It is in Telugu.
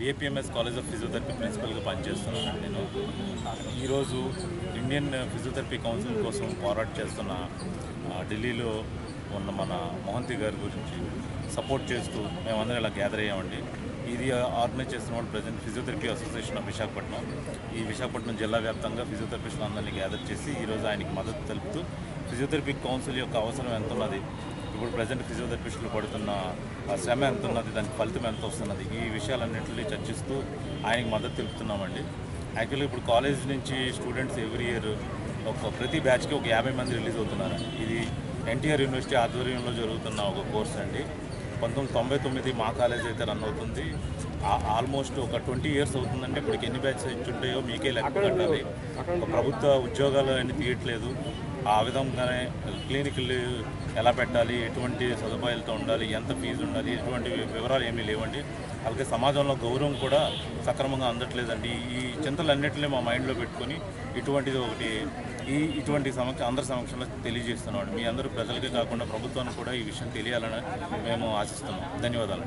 VAPMS కాలేజ్ ఆఫ్ ఫిజియోథెరపీ ప్రిన్సిపల్గా పనిచేస్తున్నాను. నేను ఈరోజు ఇండియన్ ఫిజియోథెరపీ కౌన్సిల్ కోసం పోరాట చేస్తున్న ఢిల్లీలో ఉన్న మన మోహంతి గారి గురించి సపోర్ట్ చేస్తూ మేమందరం ఇలా గ్యాదర్ అయ్యామండి. ఇది ఆర్గనైజ్ చేస్తున్న వాళ్ళు present physiotherapy association of Visakhapatnam. ఈ విశాఖపట్నం జిల్లా వ్యాప్తంగా ఫిజియోథెరపిస్టులు అందరినీ గ్యాదర్ చేసి ఈరోజు ఆయనకి మద్దతు తెలుపుతూ ఫిజియోథెరపీ కౌన్సిల్ యొక్క అవసరం ఎంత ఉన్నది, ఇప్పుడు ప్రజెంట్ ఫిజియోథెరపిస్టులు పడుతున్న శ్రమ ఎంత ఉన్నది, దానికి ఫలితం ఎంత వస్తున్నది, ఈ విషయాలన్నింటినీ చర్చిస్తూ ఆయనకి మద్దతు తెలుపుతున్నామండి. యాక్చువల్లీ ఇప్పుడు కాలేజ్ నుంచి స్టూడెంట్స్ ఎవ్రీ ఇయర్ ప్రతి బ్యాచ్కి ఒక 50 మంది రిలీజ్ అవుతున్నారు. ఇది ఎన్టీఆర్ యూనివర్సిటీ ఆధ్వర్యంలో జరుగుతున్న ఒక కోర్స్ అండి. 1999 మా కాలేజ్ అయితే రన్ అవుతుంది. ఆల్మోస్ట్ ఒక 20 ఇయర్స్ అవుతుందండి. ఇప్పటికి ఎన్ని బ్యాచెస్ ఇచ్చుంటాయో మీకే లెక్క కట్టాలి. ఒక ప్రభుత్వ ఉద్యోగాలు అన్నీ తీయట్లేదు. ఆ విధంగానే క్లినిక్లు ఎలా పెట్టాలి, ఎటువంటి సదుపాయాలతో ఉండాలి, ఎంత ఫీజు ఉండాలి, ఎటువంటి వివరాలు ఏమీ లేవండి. అలాగే సమాజంలో గౌరవం కూడా సక్రమంగా అందట్లేదండి. ఈ చింతలన్నింటినీ మా మైండ్లో పెట్టుకొని ఇటువంటిది ఒకటి ఇటువంటి అందరి సమక్షంలో తెలియజేస్తున్నాం. మీ అందరూ ప్రజలకే కాకుండా ప్రభుత్వానికి కూడా ఈ విషయం తెలియాలని మేము ఆశిస్తున్నాం. ధన్యవాదాలు.